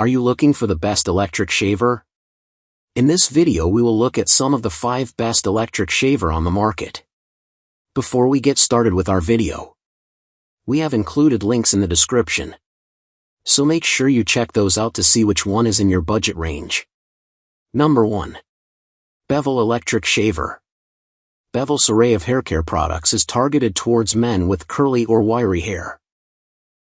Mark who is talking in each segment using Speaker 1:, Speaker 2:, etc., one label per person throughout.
Speaker 1: Are you looking for the best electric shaver? In this video we will look at some of the 5 best electric shaver on the market. Before we get started with our video, we have included links in the description, so make sure you check those out to see which one is in your budget range. Number 1. Bevel Electric Shaver. Bevel's array of haircare products is targeted towards men with curly or wiry hair.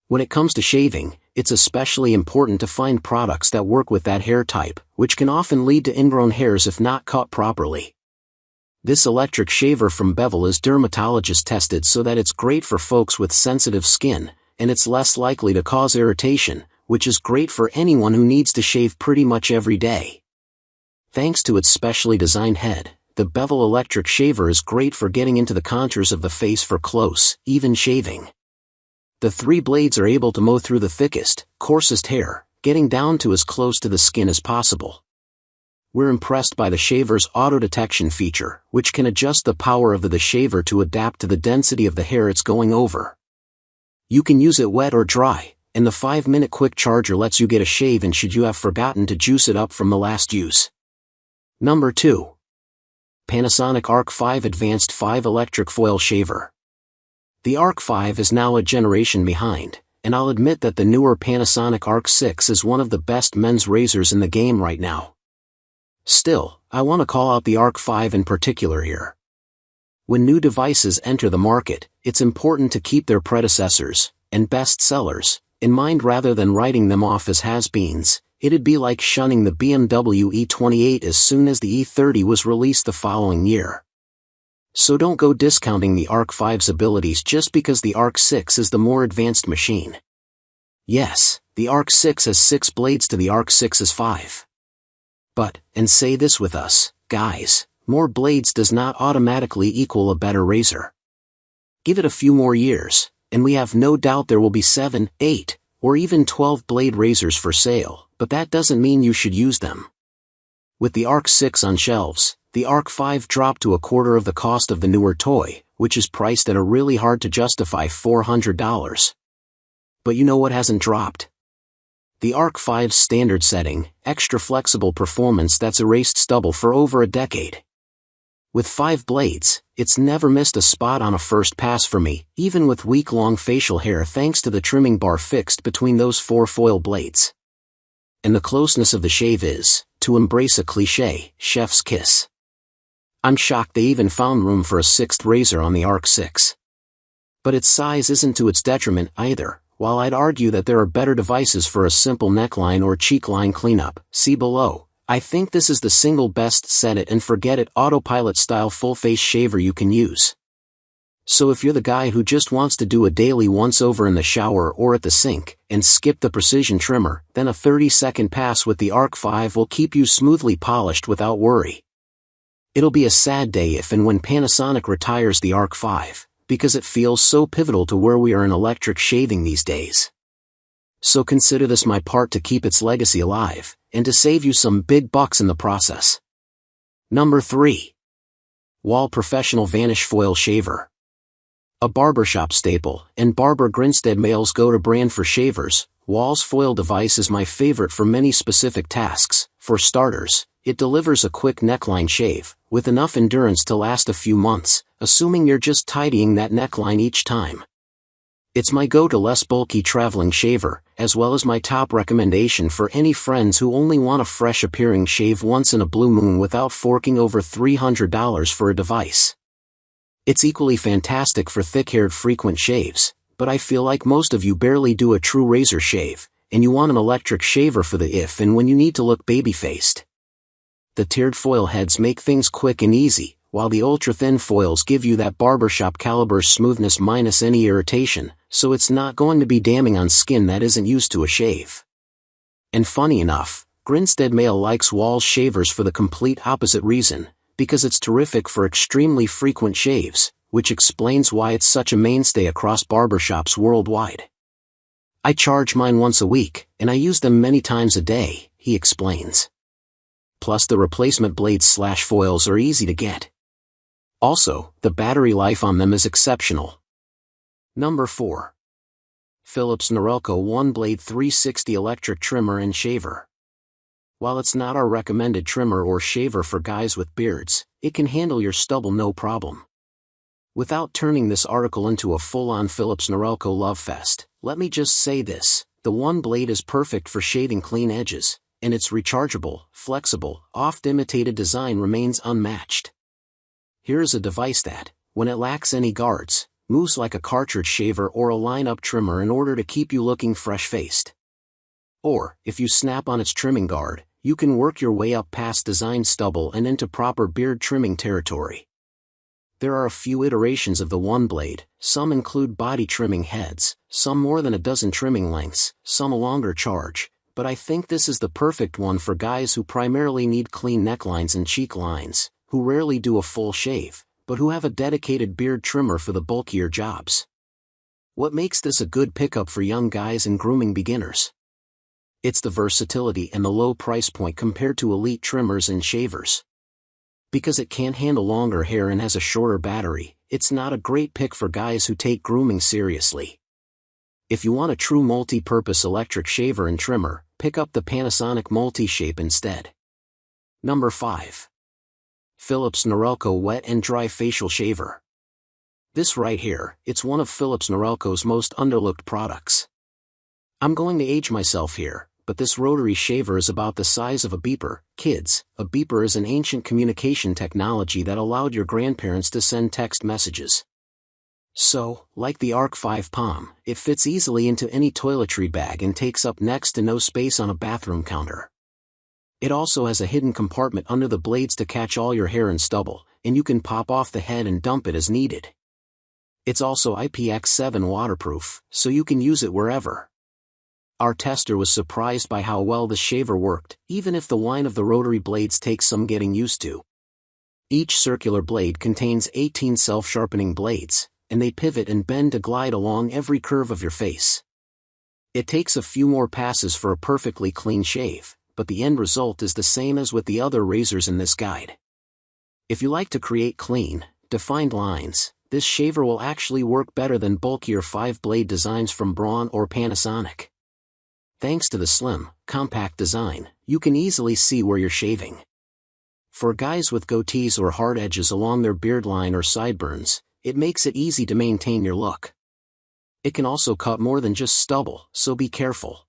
Speaker 1: When it comes to shaving, it's especially important to find products that work with that hair type, which can often lead to ingrown hairs if not caught properly. This electric shaver from Bevel is dermatologist tested so that it's great for folks with sensitive skin, and it's less likely to cause irritation, which is great for anyone who needs to shave pretty much every day. Thanks to its specially designed head, the Bevel electric shaver is great for getting into the contours of the face for close, even shaving. The 3 blades are able to mow through the thickest, coarsest hair, getting down to as close to the skin as possible. We're impressed by the shaver's auto-detection feature, which can adjust the power of the shaver to adapt to the density of the hair it's going over. You can use it wet or dry, and the 5-minute quick charger lets you get a shave in should you have forgotten to juice it up from the last use. Number 2. Panasonic Arc 5 Advanced 5 Electric Foil Shaver. The Arc 5 is now a generation behind, and I'll admit that the newer Panasonic Arc 6 is one of the best men's razors in the game right now. Still, I want to call out the Arc 5 in particular here. When new devices enter the market, it's important to keep their predecessors, and best sellers, in mind rather than writing them off as has-beens. It'd be like shunning the BMW E28 as soon as the E30 was released the following year. So don't go discounting the Arc 5's abilities just because the Arc 6 is the more advanced machine. Yes, the Arc 6 has 6 blades to the Arc 6's 5. But, and say this with us, guys, more blades does not automatically equal a better razor. Give it a few more years, and we have no doubt there will be 7, 8, or even 12 blade razors for sale, but that doesn't mean you should use them. With the Arc 6 on shelves, the Arc 5 dropped to a quarter of the cost of the newer toy, which is priced at a really hard to justify $400. But you know what hasn't dropped? The Arc 5's standard setting, extra flexible performance that's erased stubble for over a decade. With 5 blades, it's never missed a spot on a first pass for me, even with week-long facial hair thanks to the trimming bar fixed between those 4 foil blades. And the closeness of the shave is, to embrace a cliché, chef's kiss. I'm shocked they even found room for a 6th razor on the Arc 6. But its size isn't to its detriment either, while I'd argue that there are better devices for a simple neckline or cheekline cleanup, see below. I think this is the single best set it and forget it autopilot style full face shaver you can use. So if you're the guy who just wants to do a daily once over in the shower or at the sink, and skip the precision trimmer, then a 30-second pass with the Arc 5 will keep you smoothly polished without worry. It'll be a sad day if and when Panasonic retires the Arc 5, because it feels so pivotal to where we are in electric shaving these days. So consider this my part to keep its legacy alive, and to save you some big bucks in the process. Number 3. Wahl Professional Vanish Foil Shaver. A barbershop staple, and Barber Grinstead male's go-to brand for shavers, Wahl's foil device is my favorite for many specific tasks. For starters, it delivers a quick neckline shave, with enough endurance to last a few months, assuming you're just tidying that neckline each time. It's my go-to less bulky traveling shaver, as well as my top recommendation for any friends who only want a fresh-appearing shave once in a blue moon without forking over $300 for a device. It's equally fantastic for thick-haired frequent shaves, but I feel like most of you barely do a true razor shave, and you want an electric shaver for the if and when you need to look baby-faced. The tiered foil heads make things quick and easy, while the ultra-thin foils give you that barbershop caliber smoothness minus any irritation, so it's not going to be damning on skin that isn't used to a shave. And funny enough, Grinstead male likes Wahl's shavers for the complete opposite reason, because it's terrific for extremely frequent shaves, which explains why it's such a mainstay across barbershops worldwide. I charge mine once a week, and I use them many times a day, he explains. Plus the replacement blades/foils are easy to get. Also, the battery life on them is exceptional. Number 4. Philips Norelco OneBlade 360 electric trimmer and shaver. While it's not our recommended trimmer or shaver for guys with beards, it can handle your stubble no problem. Without turning this article into a full-on Philips Norelco love fest, let me just say this: the OneBlade is perfect for shaving clean edges, and its rechargeable, flexible, oft-imitated design remains unmatched. Here is a device that, when it lacks any guards, moves like a cartridge shaver or a line-up trimmer in order to keep you looking fresh-faced. Or, if you snap on its trimming guard, you can work your way up past design stubble and into proper beard trimming territory. There are a few iterations of the OneBlade. Some include body trimming heads, some more than a dozen trimming lengths, some a longer charge, but I think this is the perfect one for guys who primarily need clean necklines and cheek lines, who rarely do a full shave, but who have a dedicated beard trimmer for the bulkier jobs. What makes this a good pickup for young guys and grooming beginners? It's the versatility and the low price point compared to elite trimmers and shavers. Because it can't handle longer hair and has a shorter battery, it's not a great pick for guys who take grooming seriously. If you want a true multi-purpose electric shaver and trimmer, pick up the Panasonic Multi-Shape instead. Number 5. Philips Norelco Wet and Dry Facial Shaver. This right here, it's one of Philips Norelco's most underlooked products. I'm going to age myself here, but this rotary shaver is about the size of a beeper. Kids, a beeper is an ancient communication technology that allowed your grandparents to send text messages. So, like the Arc 5 Palm, it fits easily into any toiletry bag and takes up next to no space on a bathroom counter. It also has a hidden compartment under the blades to catch all your hair and stubble, and you can pop off the head and dump it as needed. It's also IPX7 waterproof, so you can use it wherever. Our tester was surprised by how well the shaver worked, even if the whine of the rotary blades takes some getting used to. Each circular blade contains 18 self-sharpening blades, and they pivot and bend to glide along every curve of your face. It takes a few more passes for a perfectly clean shave, but the end result is the same as with the other razors in this guide. If you like to create clean, defined lines, this shaver will actually work better than bulkier 5-blade designs from Braun or Panasonic. Thanks to the slim, compact design, you can easily see where you're shaving. For guys with goatees or hard edges along their beard line or sideburns, it makes it easy to maintain your look. It can also cut more than just stubble, so be careful.